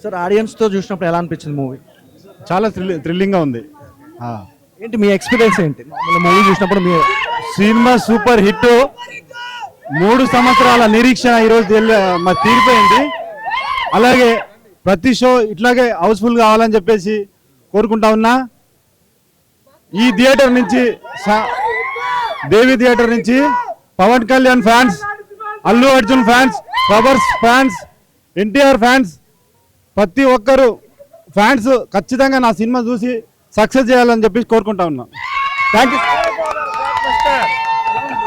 Sir ఆడియన్స్తో చూసినప్పుడు ఎలా అనిపించింది మూవీ? చాలా థ్రిల్లింగ్గా ఉంది. ఏంటి మీ ఎక్స్పీరియన్స్ ఏంటి మూవీ చూసినప్పుడు? మీ సినిమా సూపర్ హిట్. 3 సంవత్సరాల నిరీక్షణ ఈరోజు మరి తీరిపోయింది. అలాగే ప్రతి షో ఇట్లాగే హౌస్ఫుల్ కావాలని చెప్పేసి కోరుకుంటా ఉన్నా. ఈ థియేటర్ నుంచి దేవి థియేటర్ నుంచి Pawan Kalyan fans, Allu Arjun fans, Prabhas fans, NTR fans, ప్రతి ఒక్కరు ఫ్యాన్స్ ఖచ్చితంగా నా సినిమా చూసి సక్సెస్ చేయాలని చెప్పి కోరుకుంటా ఉన్నా. Thank you.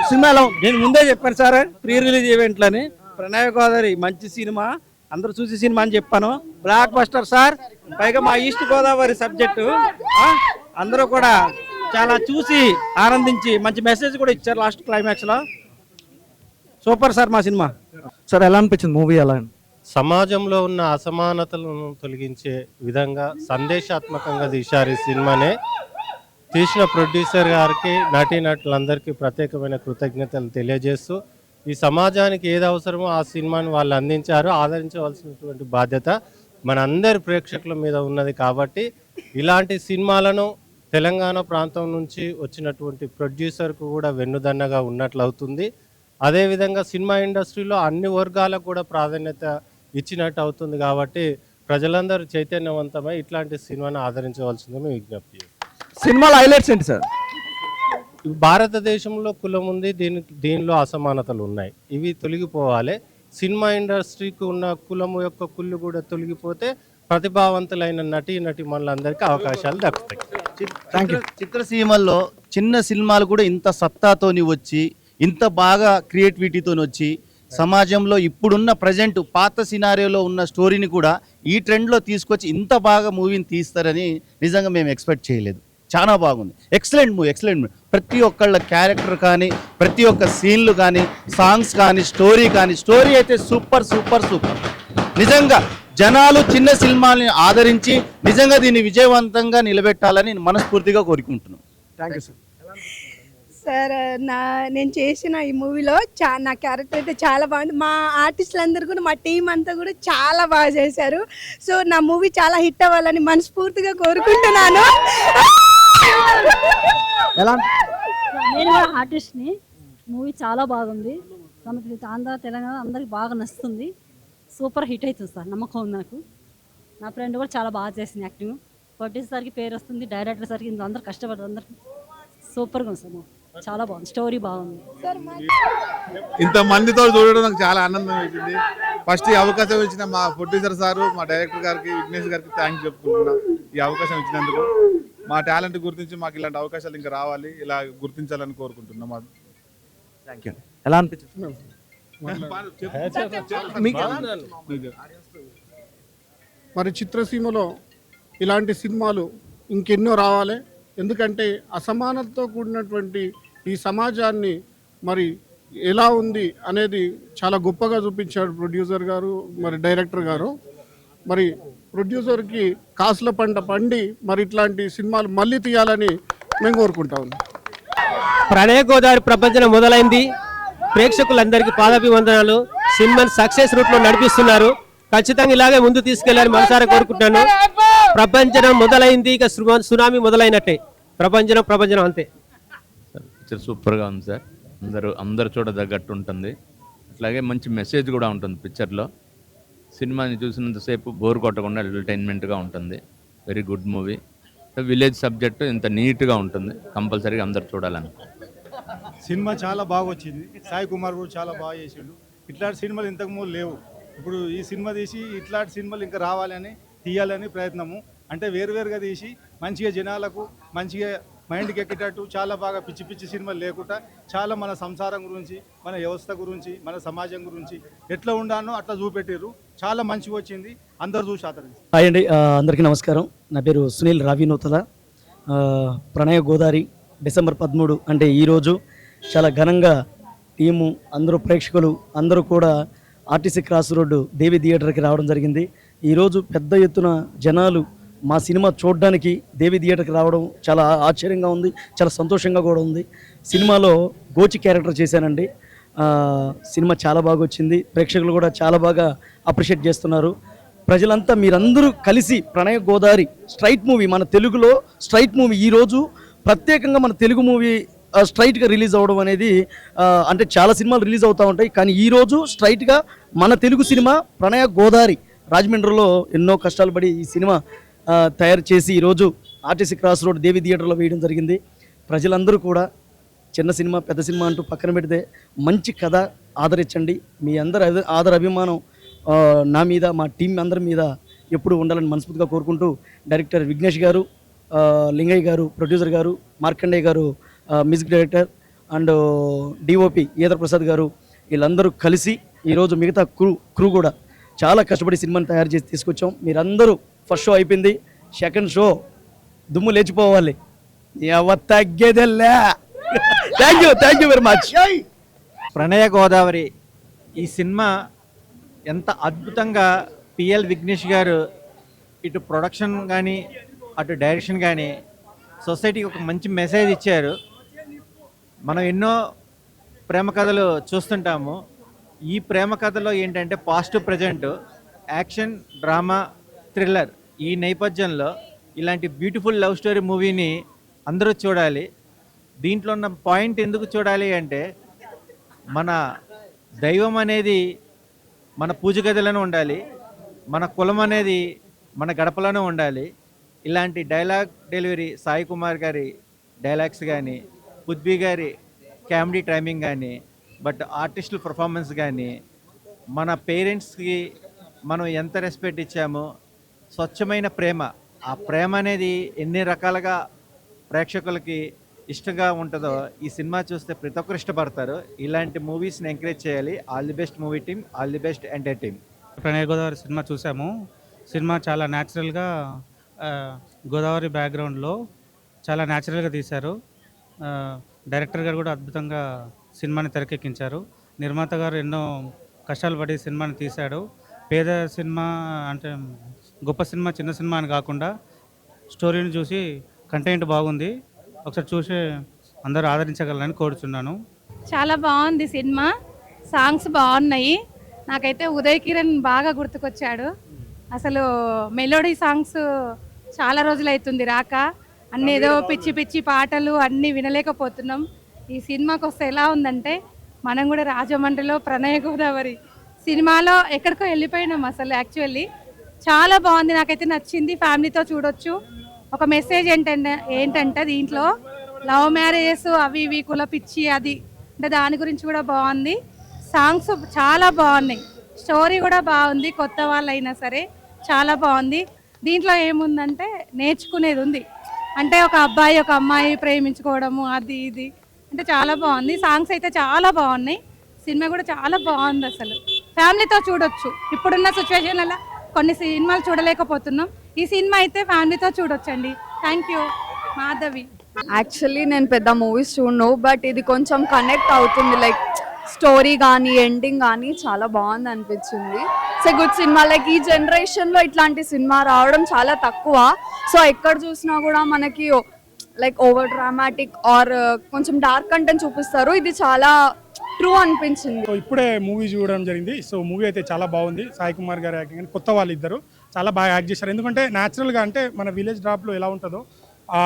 సినిమాలో నేను ముందే చెప్పాను సార్, ప్రీ రిలీజ్ ఈవెంట్లని ప్రణయ గోదావరి మంచి సినిమా, అందరూ చూసి సినిమా అని చెప్పాను. బ్లాక్ బస్టర్ సార్, పైగా మా ఈస్ట్ గోదావరి సబ్జెక్టు అందరూ కూడా చాలా చూసి ఆనందించి మంచి మెసేజ్ కూడా ఇచ్చారు లాస్ట్ క్లైమాక్స్లో. సూపర్ సార్ మా సినిమా. సార్ ఎలా అనిపించింది మూవీ? ఎలా సమాజంలో ఉన్న అసమానతలను తొలగించే విధంగా సందేశాత్మకంగా తీశారు ఈ సినిమానే. తీసిన ప్రొడ్యూసర్ గారికి, నటీనటులందరికీ ప్రత్యేకమైన కృతజ్ఞతలు తెలియజేస్తూ, ఈ సమాజానికి ఏది అవసరమో ఆ సినిమాని వాళ్ళు అందించారు. ఆదరించవలసినటువంటి బాధ్యత మనందరి ప్రేక్షకుల మీద ఉన్నది. కాబట్టి ఇలాంటి సినిమాలను తెలంగాణ ప్రాంతం నుంచి వచ్చినటువంటి ప్రొడ్యూసర్కు కూడా వెన్నుదన్నగా ఉన్నట్లు అవుతుంది. అదేవిధంగా సినిమా ఇండస్ట్రీలో అన్ని వర్గాలకు కూడా ప్రాధాన్యత ఇచ్చినట్టు అవుతుంది. కాబట్టి ప్రజలందరూ చైతన్యవంతమై ఇట్లాంటి సినిమాను ఆదరించవలసిందని విజ్ఞప్తి చేస్తాను. సినిమాలో హైలైట్స్ ఏంటి సార్? భారతదేశంలో కులం ఉంది, దీనిలో అసమానతలు ఉన్నాయి, ఇవి తొలగిపోవాలి. సినిమా ఇండస్ట్రీకి ఉన్న కులము యొక్క కుళ్ళు కూడా తొలగిపోతే ప్రతిభావంతులైన నటీమణులందరికీ అవకాశాలు దక్కుతాయి. చిత్రసీమల్లో చిన్న సినిమాలు కూడా ఇంత సత్తాతోని వచ్చి, ఇంత బాగా క్రియేటివిటీతో వచ్చి, సమాజంలో ఇప్పుడున్న ప్రజెంట్ పాత సినారియోలో ఉన్న స్టోరీని కూడా ఈ ట్రెండ్లో తీసుకొచ్చి ఇంత బాగా మూవీని తీస్తారని నిజంగా మేము ఎక్స్పెక్ట్ చేయలేదు. చాలా బాగుంది. Excellent movie. ప్రతి ఒక్కళ్ళ క్యారెక్టర్ కానీ, ప్రతి ఒక్క సీన్లు కానీ, సాంగ్స్ కానీ, స్టోరీ అయితే సూపర్. నిజంగా జనాలు చిన్న సినిమాని ఆదరించి నిజంగా దీన్ని విజయవంతంగా నిలబెట్టాలని మనస్ఫూర్తిగా కోరుకుంటున్నాను. Thank you sir. సార్ నేను చేసిన ఈ మూవీలో నా క్యారెక్టర్ అయితే చాలా బాగుంది. మా ఆర్టిస్టులు అందరూ కూడా, మా టీం అంతా కూడా చాలా బాగా చేశారు. సో నా మూవీ చాలా హిట్ అవ్వాలని మనస్ఫూర్తిగా కోరుకుంటున్నాను. నేను కూడా ఆర్టిస్ట్ని. మూవీ చాలా బాగుంది. ఆంధ్ర తెలంగాణ అందరికి బాగా నచ్చుతుంది. సూపర్ హిట్ అవుతుంది సార్, నమ్మకం ఉంది నాకు. నా ఫ్రెండ్ కూడా చాలా బాగా చేసింది యాక్టింగ్. ప్రొడ్యూసర్కి పేరు వస్తుంది, డైరెక్టర్ సార్కి, ఇందులో అందరు కష్టపడరు, అందరికి సూపర్గా ఉంది సార్. చాలా బాగుంది, స్టోరీ బాగుంది. ఇంతమందితో చూడడం నాకు చాలా ఆనందం వేసింది. ఫస్ట్ ఈ అవకాశం ఇచ్చిన మా ప్రొడ్యూసర్ సారు, మా డైరెక్టర్ గారికి, విఘ్నేష్ గారికి థ్యాంక్స్ చెప్పుకుంటున్నా. ఈ అవకాశం ఇచ్చినందుకు మా టాలెంట్ గుర్తించి మాకు ఇలాంటి అవకాశాలు ఇంకా రావాలి, ఇలా గుర్తించాలని కోరుకుంటున్నాం. Thank you. ఎలా అనిపించింది? మరి చిత్రసీమలో ఇలాంటి సినిమాలు ఇంకెన్నో రావాలి. ఎందుకంటే అసమానతతో కూడినటువంటి ఈ సమాజాన్ని మరి ఎలా ఉంది అనేది చాలా గొప్పగా చూపించాడు ప్రొడ్యూసర్ గారు, మరి డైరెక్టర్ గారు. మరి ప్రొడ్యూసర్కి కాసుల పంట పండి మరి ఇట్లాంటి సినిమాలు మళ్ళీ తీయాలని మేము కోరుకుంటా ఉన్నాం. ప్రణయ గోదావరి ప్రపంచం మొదలైంది. ప్రేక్షకులందరికీ పాదాభివందనాలు. సినిమాని సక్సెస్ రూట్లో నడిపిస్తున్నారు. ఖచ్చితంగా ఇలాగే ముందు తీసుకెళ్లాలని మనసారా కోరుకుంటున్నాను. ప్రపంచం మొదలైంది, ఇక సునామీ మొదలైనట్టే. ప్రపంచం అంతే. పిక్చర్ సూపర్గా ఉంది సార్. అందరు చూడదగ్గట్టు ఉంటుంది. అట్లాగే మంచి మెసేజ్ కూడా ఉంటుంది పిక్చర్లో. సినిమాని చూసినంతసేపు బోర్ కొట్టకుండా ఎంటర్టైన్మెంట్గా ఉంటుంది. Very good movie. Village subject ఇంత నీట్గా ఉంటుంది. కంపల్సరీగా అందరు చూడాలని. సినిమా చాలా బాగా వచ్చింది. సాయి కుమార్ కూడా చాలా బాగా చేసిండు. ఇట్లాంటి సినిమాలు ఇంతకుముందు లేవు. ఇప్పుడు ఈ సినిమా తీసి ఇట్లాంటి సినిమాలు ఇంకా రావాలని, తీయాలని ప్రయత్నము. అంటే వేరువేరుగా తీసి మంచిగా జనాలకు మంచిగా మైండ్కి ఎక్కేటట్టు చాలా బాగా పిచ్చి సినిమాలు లేకుండా చాలా మన సంసారం గురించి, మన వ్యవస్థ గురించి, మన సమాజం గురించి ఎట్లా ఉండానో అట్లా చూపెట్టారు. చాలా మంచిగా వచ్చింది. అందరు చూసి ఆదరించారు. హాయ్ అండి, అందరికీ నమస్కారం. నా పేరు సునీల్ రావినూతల. ప్రణయ గోదావరి డిసెంబర్ 13 అంటే ఈరోజు చాలా ఘనంగా టీము, అందరూ ప్రేక్షకులు అందరూ కూడా ఆర్టీసీ క్రాస్ రోడ్డు దేవి థియేటర్కి రావడం జరిగింది. ఈరోజు పెద్ద ఎత్తున జనాలు మా సినిమా చూడడానికి దేవి థియేటర్కి రావడం చాలా ఆశ్చర్యంగా ఉంది, చాలా సంతోషంగా కూడా ఉంది. సినిమాలో గోచి క్యారెక్టర్ చేశానండి. సినిమా చాలా బాగా వచ్చింది. ప్రేక్షకులు కూడా చాలా బాగా అప్రిషియేట్ చేస్తున్నారు. ప్రజలంతా మీరందరూ కలిసి ప్రణయ గోదావరి స్ట్రైట్ మూవీ, మన తెలుగులో స్ట్రైట్ మూవీ ఈరోజు ప్రత్యేకంగా మన తెలుగు మూవీ స్ట్రైట్గా రిలీజ్ అవ్వడం అనేది అంటే చాలా సినిమాలు రిలీజ్ అవుతూ ఉంటాయి, కానీ ఈరోజు స్ట్రైట్గా మన తెలుగు సినిమా ప్రణయ గోదావరి రాజమండ్రిలో ఎన్నో కష్టాలు పడి ఈ సినిమా తయారు చేసి ఈరోజు ఆర్టీసీ క్రాస్ రోడ్ దేవి థియేటర్లో వేయడం జరిగింది. ప్రజలందరూ కూడా చిన్న సినిమా పెద్ద సినిమా అంటూ పక్కన పెడితే మంచి కథ ఆదరించండి. మీ అందరి ఆదర అభిమానం నా మీద, మా టీం అందరి మీద ఎప్పుడు ఉండాలని మనస్ఫూర్తిగా కోరుకుంటూ డైరెక్టర్ విఘ్నేష్ గారు, లింగయ్య గారు ప్రొడ్యూసర్ గారు, మార్కండేయ గారు music director and DOP either Prasad గారు వీళ్ళందరూ కలిసి ఈరోజు మిగతా క్రూ కూడా చాలా కష్టపడి సినిమాని తయారు చేసి తీసుకొచ్చాం. మీరందరూ ఫస్ట్ షో అయిపోయింది, సెకండ్ షో దుమ్ము లేచిపోవాలి. తగ్గేదెల్లా. Thank you very much. Pranaya Godavari ఈ సినిమా ఎంత అద్భుతంగా పిఎల్ విఘ్నేష్ గారు ఇటు ప్రొడక్షన్ కానీ అటు డైరెక్షన్ కానీ సొసైటీకి ఒక మంచి మెసేజ్ ఇచ్చారు. మనం ఎన్నో ప్రేమ కథలు చూస్తుంటాము. ఈ ప్రేమ కథలో ఏంటంటే past present action drama thriller ఈ నేపథ్యంలో ఇలాంటి బ్యూటిఫుల్ లవ్ స్టోరీ మూవీని అందరూ చూడాలి. దీంట్లో ఉన్న పాయింట్ ఎందుకు చూడాలి అంటే మన దైవం అనేది మన పూజ గదిలోనే ఉండాలి, మన కులం అనేది మన గడపలోనే ఉండాలి. ఇలాంటి డైలాగ్ డెలివరీ సాయి కుమార్ గారి డైలాగ్స్ కానీ, పృథ్వీ గారి కామెడీ టైమింగ్ కానీ, బట్ ఆర్టిస్టుల పర్ఫార్మెన్స్ కానీ, మన పేరెంట్స్కి మనం ఎంత రెస్పెక్ట్ ఇచ్చామో స్వచ్ఛమైన ప్రేమ, ఆ ప్రేమ అనేది ఎన్ని రకాలుగా ప్రేక్షకులకి ఇష్టంగా ఉంటుందో ఈ సినిమా చూస్తే ప్రతి ఒక్కరు ఇష్టపడతారు. ఇలాంటి మూవీస్ని ఎంకరేజ్ చేయాలి. All the best movie team, all the best entire team. Pranaya Godavari cinema చూసాము. సినిమా చాలా న్యాచురల్గా గోదావరి బ్యాక్గ్రౌండ్లో చాలా న్యాచురల్గా తీశారు. డైరెక్టర్ గారు కూడా అద్భుతంగా సినిమాని తెరకెక్కించారు. నిర్మాత గారు ఎన్నో కష్టాలు పడి సినిమాని తీశాడు. పేద సినిమా అంటే గొప్ప సినిమా చిన్న సినిమా అని కాకుండా స్టోరీని చూసి కంటెంట్ బాగుంది, ఒకసారి చూసి అందరూ ఆదరించగలరని కోరుచున్నాను. చాలా బాగుంది సినిమా, సాంగ్స్ బాగున్నాయి. నాకైతే ఉదయ్ కిరణ్ బాగా గుర్తుకొచ్చాడు. అసలు మెలోడీ సాంగ్స్ చాలా రోజులు అవుతుంది రాక, అన్నీ ఏదో పిచ్చి పిచ్చి పాటలు అన్నీ వినలేకపోతున్నాం. ఈ సినిమాకి వస్తే ఎలా ఉందంటే మనం కూడా రాజమండ్రిలో ప్రణయ గోదావరి సినిమాలో ఎక్కడికో వెళ్ళిపోయినాం. అసలు యాక్చువల్లీ చాలా బాగుంది, నాకైతే నచ్చింది. ఫ్యామిలీతో చూడొచ్చు. ఒక మెసేజ్ ఏంటంటే దీంట్లో లవ్ మ్యారేజెస్ అవి ఇవి కుల పిచ్చి అది అంటే దాని గురించి కూడా బాగుంది. సాంగ్స్ చాలా బాగున్నాయి, స్టోరీ కూడా బాగుంది. కొత్త వాళ్ళు అయినా సరే చాలా బాగుంది. దీంట్లో ఏముందంటే నేర్చుకునేది ఉంది. అంటే ఒక అబ్బాయి ఒక అమ్మాయి ప్రేమించుకోవడము అది ఇది అంటే చాలా బాగుంది. సాంగ్స్ అయితే చాలా బాగున్నాయి. సినిమా కూడా చాలా బాగుంది. అసలు ఫ్యామిలీతో చూడొచ్చు. ఇప్పుడున్న సిచ్యువేషన్లలో కొన్ని సినిమాలు చూడలేకపోతున్నాం. ఈ సినిమా అయితే ఫ్యామిలీతో చూడొచ్చండి. Thank you. మాధవి. యాక్చువల్లీ నేను పెద్ద మూవీస్ చూడను, బట్ ఇది కొంచెం కనెక్ట్ అవుతుంది. లైక్ స్టోరీ కానీ ఎండింగ్ కానీ చాలా బాగుంది అనిపించింది. So good cinema. లైక్ ఈ జనరేషన్లో ఇట్లాంటి సినిమా రావడం చాలా తక్కువ. సో ఎక్కడ చూసినా కూడా మనకి లైక్ ఓవర్ డ్రామాటిక్ ఆర్ కొంచెం డార్క్ కంటెంట్ చూపిస్తారు. ఇది చాలా ట్రూ అనిపించింది. సో ఇప్పుడే మూవీ చూడడం జరిగింది. సో మూవీ అయితే చాలా బాగుంది. సాయి కుమార్ గారు యాక్టింగ్ కానీ కొత్త వాళ్ళు ఇద్దరు చాలా బాగా యాక్ట్ చేశారు. ఎందుకంటే న్యాచురల్గా అంటే మన విలేజ్ డ్రాప్లో ఎలా ఉంటుందో ఆ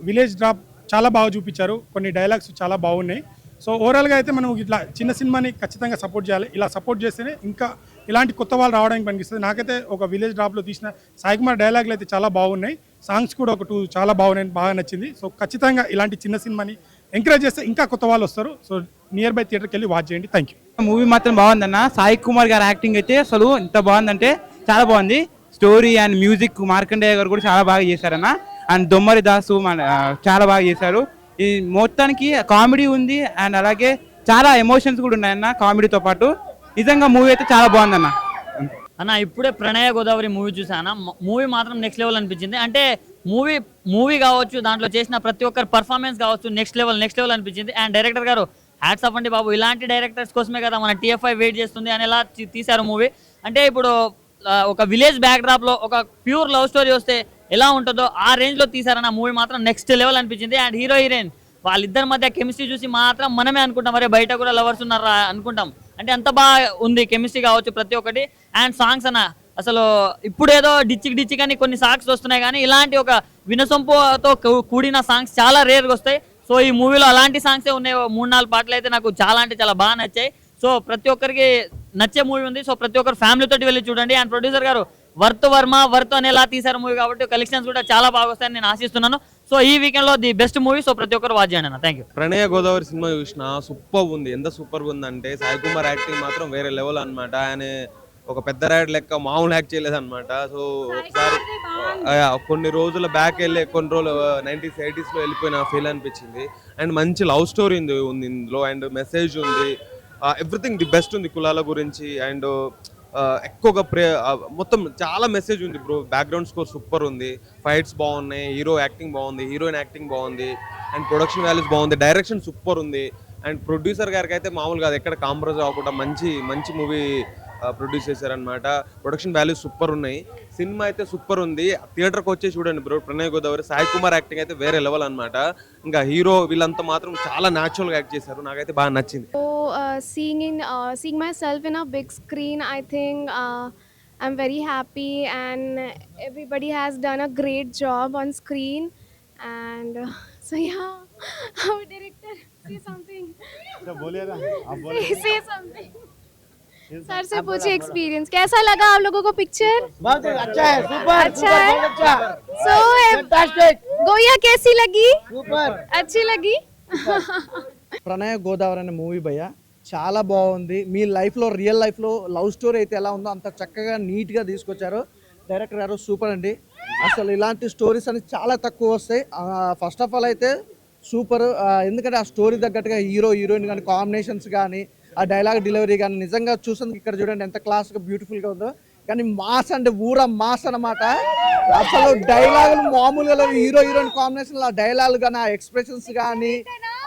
విలేజ్ డ్రాప్ చాలా బాగా చూపించారు. కొన్ని డైలాగ్స్ చాలా బాగున్నాయి. సో ఓవరాల్గా అయితే మనం ఇట్లా చిన్న సినిమాని ఖచ్చితంగా సపోర్ట్ చేయాలి. ఇలా సపోర్ట్ చేస్తేనే ఇంకా ఇలాంటి కొత్త వాళ్ళు రావడానికి పనిపిస్తుంది. నాకైతే ఒక విలేజ్ డ్రాప్లో తీసిన సాయి కుమార్ డైలాగులు అయితే చాలా బాగున్నాయి. సాంగ్స్ కూడా ఒక 2 చాలా బాగున్నాయి, బాగా నచ్చింది. సో ఖచ్చితంగా ఇలాంటి చిన్న సినిమాని ఎంకరేజ్ చేస్తే ఇంకా కొత్త వాళ్ళు వస్తారు. సో నియర్ బై థియేటర్కి వెళ్ళి వాచ్ చేయండి. Thank you. మూవీ మాత్రం బాగుందన్న. సాయి కుమార్ గారి యాక్టింగ్ అయితే అసలు ఎంత బాగుందంటే చాలా బాగుంది. స్టోరీ అండ్ మ్యూజిక్ మార్కండేయ గారు కూడా చాలా బాగా చేశారన్న. అండ్ దొమ్మరి దాసు చాలా బాగా చేశారు. ఈ మొత్తానికి కామెడీ ఉంది అండ్ అలాగే చాలా ఎమోషన్స్ కూడా ఉన్నాయన్న కామెడీతో పాటు. నిజంగా మూవీ అయితే చాలా బాగుందన్న. అన్న ఇప్పుడే ప్రణయ గోదావరి మూవీ చూసాను. మూవీ మాత్రం నెక్స్ట్ లెవెల్ అనిపించింది. అంటే మూవీ కావచ్చు, దాంట్లో చేసిన ప్రతి ఒక్కరి పర్ఫార్మెన్స్ కావచ్చు నెక్స్ట్ లెవెల్ అనిపించింది. అండ్ డైరెక్టర్ గారు హ్యాట్స్ ఆఫ్ అండి బాబు. ఇలాంటి డైరెక్టర్స్ కోసమే కదా మన TFI వెయిట్ చేస్తుంది అని ఎలా తీశారు మూవీ. అంటే ఇప్పుడు ఒక విలేజ్ బ్యాక్ డ్రాప్ లో ఒక ప్యూర్ లవ్ స్టోరీ వస్తే ఎలా ఉంటుందో ఆ రేంజ్ లో తీసారన్న మూవీ మాత్రం నెక్స్ట్ లెవెల్ అనిపించింది. అండ్ హీరో హీరోయిన్ వాళ్ళిద్దరి మధ్య కెమిస్ట్రీ చూసి మాత్రం మనమే అనుకుంటాం, మరి బయట కూడా లవర్స్ ఉన్నారా అనుకుంటాం. అంటే అంత బాగా ఉంది కెమిస్ట్రీ కావచ్చు ప్రతి ఒక్కటి. అండ్ సాంగ్స్ అన్న అసలు ఇప్పుడు ఏదో డిచ్చిక్ అని కొన్ని సాంగ్స్ వస్తున్నాయి, కానీ ఇలాంటి ఒక వినసొంపుతో కూడిన సాంగ్స్ చాలా రేర్గా వస్తాయి. సో ఈ మూవీలో అలాంటి సాంగ్సే ఉన్నాయి. 3-4 పాటలు అయితే నాకు చాలా అంటే చాలా బాగా నచ్చాయి. సో ప్రతి ఒక్కరికి నచ్చే మూవీ ఉంది. సో ప్రతి ఒక్కరు ఫ్యామిలీతో వెళ్ళి చూడండి. అండ్ ప్రొడ్యూసర్ గారు వర్త్ అనేలా తీసారు మూవీ, కాబట్టి కలెక్షన్స్ కూడా చాలా బాగా వస్తాయని నేను ఆశిస్తున్నాను. సో ఈ వీకెండ్ లో ది బెస్ట్ మూవీ. సో ప్రతి ఒక్కరు వాచ్ చేయండి అన్న. Thank you. Pranaya Godavari cinema చూసిన సూపర్ ఉంది. ఎంత సూపర్ ఉందంటే సాయి కుమార్ యాక్టింగ్ మాత్రం వేరే లెవెల్ అనమాట. ఆయన ఒక పెద్ద రైడ్ లెక్క మామూలు యాక్ట్ చేయలేదు అనమాట. సో ఒకసారి కొన్ని రోజుల బ్యాక్ వెళ్ళి కొన్ని రోజులు 90s 80s లో వెళ్ళిపోయిన ఫీల్ అనిపించింది. అండ్ మంచి లవ్ స్టోరీ ఉంది ఇందులో. అండ్ మెసేజ్ ఉంది. ఎవ్రీథింగ్ ది బెస్ట్ ఉంది కులాల గురించి. అండ్ ఎక్కువగా మొత్తం చాలా మెసేజ్ ఉంది బ్రో. బ్యాక్గ్రౌండ్ స్కోర్ సూపర్ ఉంది. ఫైట్స్ బాగున్నాయి. హీరో యాక్టింగ్ బాగుంది. హీరోయిన్ యాక్టింగ్ బాగుంది. అండ్ ప్రొడక్షన్ వాల్యూస్ బాగుంది. డైరెక్షన్ సూపర్ ఉంది. అండ్ ప్రొడ్యూసర్ గారికి అయితే మామూలుగా అది ఎక్కడ కాంప్రమైజ్ అవ్వకుండా మంచి మూవీ ప్రొడ్యూస్ చేశారనమాట. ప్రొడక్షన్ వాల్యూస్ సూపర్ ఉన్నాయి. సినిమా అయితే సూపర్ ఉంది. థియేటర్కి వచ్చి చూడండి బ్రో. ప్రణయ గోదావరి. సాయి కుమార్ యాక్టింగ్ అయితే వేరే లెవెల్ అనమాట. ఇంకా హీరో వీళ్ళంతా మాత్రం చాలా న్యాచురల్గా యాక్ట్ చేశారు. నాకైతే బాగా నచ్చింది. Seeing myself in a big screen, I think I'm very happy, and everybody has done a great job on screen. And so yeah, our director, say something. Say something. Sir से पूछे experience कैसा लगा आप लोगों को picture? बहुत अच्छा है, सुपर, अच्छा है। अच्छा, So गोया कैसी लगी? सुपर, अच्छी लगी? ప్రణయ గోదావరి అనే మూవీ భయ్య చాలా బాగుంది. మీ లైఫ్లో రియల్ లైఫ్లో లవ్ స్టోరీ అయితే ఎలా ఉందో అంత చక్కగా నీట్గా తీసుకొచ్చారు. డైరెక్టర్ గారు సూపర్ అండి. అసలు ఇలాంటి స్టోరీస్ అనేది చాలా తక్కువ వస్తాయి. ఫస్ట్ ఆఫ్ ఆల్ అయితే సూపర్. ఎందుకంటే ఆ స్టోరీ తగ్గట్టుగా హీరోయిన్ కానీ కాంబినేషన్స్ కానీ ఆ డైలాగ్ డెలివరీ కానీ నిజంగా చూసేందుకు ఇక్కడ చూడండి ఎంత క్లాస్గా బ్యూటిఫుల్గా ఉందో. కానీ మాస్ అంటే ఊర మాస్ అన్నమాట. అసలు డైలాగులు మామూలుగా లేవు. హీరోయిన్ కాంబినేషన్ ఆ డైలాగ్ కానీ ఆ ఎక్స్ప్రెషన్స్ కానీ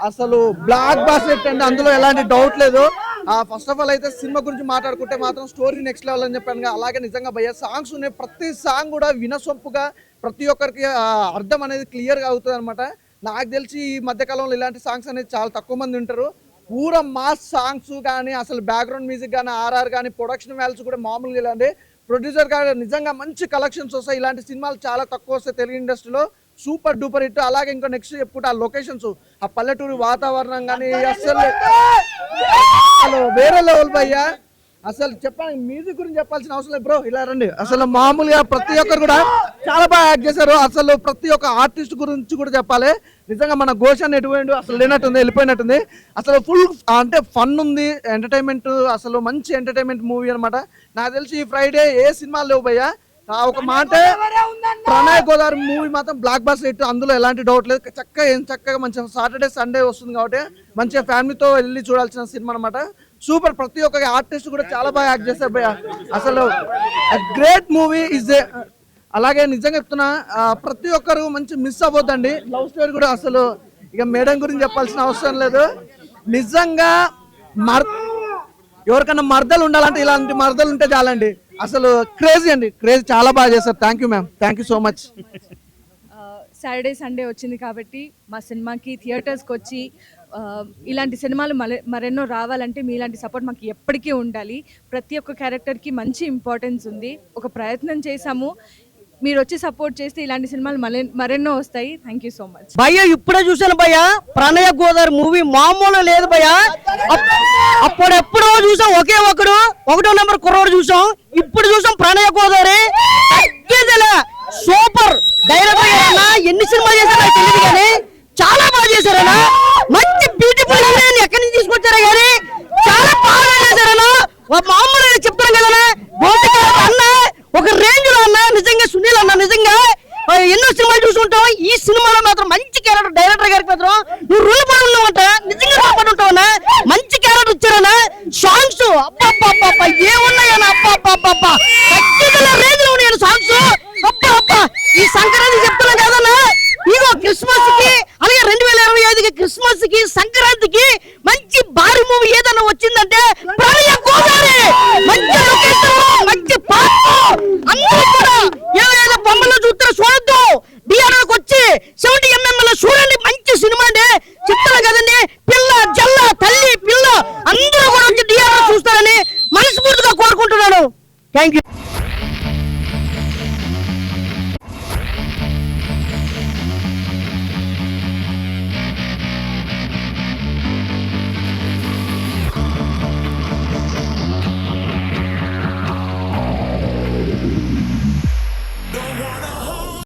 అసలు బ్లాక్ బాస్టర్ అండి. అందులో ఎలాంటి డౌట్ లేదు. ఫస్ట్ ఆఫ్ ఆల్ అయితే సినిమా గురించి మాట్లాడుకుంటే మాత్రం స్టోరీ నెక్స్ట్ లెవెల్ అని చెప్పాను. అలాగే నిజంగా భయ్య సాంగ్స్ ఉన్నాయి. ప్రతి సాంగ్ కూడా వినసొంపుగా ప్రతి ఒక్కరికి అర్థం అనేది క్లియర్గా అవుతుంది అనమాట. నాకు తెలిసి ఈ మధ్యకాలంలో ఇలాంటి సాంగ్స్ అనేది చాలా తక్కువ మంది ఉంటారు. పూర మాస్ సాంగ్స్ కానీ అసలు బ్యాక్గ్రౌండ్ మ్యూజిక్ కానీ ఆర్ఆర్ కానీ ప్రొడక్షన్ వాల్యూస్ కూడా మామూలుగా ఇలాంటి ప్రొడ్యూసర్ గారు నిజంగా మంచి కలెక్షన్స్ వస్తాయి. ఇలాంటి సినిమాలు చాలా తక్కువ వస్తాయి తెలుగు ఇండస్ట్రీలో. Super duper hit. అలాగే ఇంకా నెక్స్ట్ చెప్పుకుంటే ఆ లొకేషన్స్ ఆ పల్లెటూరు వాతావరణం కానీ అసలు వేరే లెవెల్ భయ్యా. అసలు చెప్పాలి మ్యూజిక్ గురించి చెప్పాల్సిన అవసరం లేదు బ్రో. ఇలా రండి. అసలు మామూలుగా ప్రతి ఒక్కరు కూడా చాలా బాగా యాక్ట్ చేశారు. అసలు ప్రతి ఒక్క ఆర్టిస్ట్ గురించి కూడా చెప్పాలి. నిజంగా మన ఘోష్ ఎటువంటి అసలు లేనట్టుంది, వెళ్ళిపోయినట్టుంది. అసలు ఫుల్ అంటే ఫన్ ఉంది, ఎంటర్టైన్మెంట్. అసలు మంచి ఎంటర్టైన్మెంట్ మూవీ అనమాట. నాకు తెలిసి ఈ ఫ్రైడే ఏ సినిమాలు లేవు భయ్యా. ఒక మాట ప్రణయ గోదావరి మూవీ మాత్రం బ్లాక్ బాస్టర్ హిట్. అందులో ఎలాంటి డౌట్ లేదు. చక్కగా మంచిగా సాటర్డే సండే వస్తుంది కాబట్టి మంచిగా ఫ్యామిలీతో వెళ్ళి చూడాల్సిన సినిమా అనమాట. సూపర్. ప్రతి ఒక్క ఆర్టిస్ట్ కూడా చాలా బాగా యాక్ట్ చేస్తారు భయ్య. అసలు గ్రేట్ మూవీ ఇస్ ఏ. అలాగే నిజంగా చెప్తున్నా ప్రతి ఒక్కరు మంచి మిస్ అవ్వద్దండి. లవ్ స్టోరీ కూడా అసలు ఇక మేడం గురించి చెప్పాల్సిన అవసరం లేదు. నిజంగా ఎవరికైనా మర్దలు ఉండాలంటే ఇలాంటి మర్దలు ఉంటే చాలండి. అసలు క్రేజీ అండి, క్రేజీ. చాలా బాగా చేస్తారు. Thank you ma'am. Thank you so much. Saturday Sunday వచ్చింది కాబట్టి మా సినిమాకి థియేటర్స్కి వచ్చి ఇలాంటి సినిమాలు మరెన్నో రావాలంటే మీలాంటి సపోర్ట్ మాకు ఎప్పటికీ ఉండాలి. ప్రతి ఒక్క క్యారెక్టర్కి మంచి ఇంపార్టెన్స్ ఉంది. ఒక ప్రయత్నం చేశాము. మీరు వచ్చి సపోర్ట్ చేస్తే ఇలాంటి సినిమాలు మరెన్నో వస్తాయి. థ్యాంక్ యూ సో మచ్ భయ్య. ఇప్పుడే చూసాను భయ్య ప్రణయ గోదావరి మూవీ. మామూలు లేదు భయ్య. అప్పుడెప్పుడో చూసాం ఒకటో నెంబర్ కుర్రోడు చూసాం. ఇప్పుడు చూసాం ప్రణయ గోదావరి. సూపర్. డైరెక్టర్ గారన్నా ఎన్ని సినిమాలు చేశారో తెలియదు కానీ చాలా బాగా చేశారన్నా. మంచి బ్యూటిఫుల్ హీరోయిన్ ఎక్కడి నుంచి తీసుకొచ్చారా కానీ చాలా బాగా చేశారన్నా. మామూలు చెప్తాను కదా అన్న ఒక రేంజ్ లో అన్న. నిజంగా సునీల్ అన్న నిజంగా ఎన్నో సినిమాలు చూసుకుంటావు. ఈ సినిమాలో మాత్రం మంచి క్యారెక్టర్. డైరెక్టర్ గారికి మాత్రం నువ్వు రూల్ పడి ఉన్నావంట. నిజంగా రూల్ పడి ఉంటావన్నా. మంచి క్యారెక్టర్ ఇచ్చారన్నా. సాంగ్స్ అబ్బా ఏమున్నాయన్నా. అబ్బా రేంజ్ లో ఉన్నాయన్న సాంగ్స్. అబ్బా ఈ సంక్రాంతి చెప్తున్నా కదన్నా. ఇగో క్రిస్మస్ కి అలాగే 2025కి క్రిస్మస్ కి సంక్రాంతికి మంచి భారీ మూవీ ఏదన్నా వచ్చిందంటే ప్రణయ గోదావరి. మంచి లొకేషన్, మంచి పాట. అందరూ కూడా ఏదో బొమ్మలో చూస్తే చూడొద్దు. డిఆర్కి వచ్చి 70mm లో చూడండి. మంచి సినిమా అండి. చెప్తున్నా కదండి. పిల్ల జల్ల తల్లి పిల్ల అందరూ కూడా వచ్చి డిఆర్ చూస్తారని మనస్ఫూర్తిగా కోరుకుంటున్నాను. Thank you.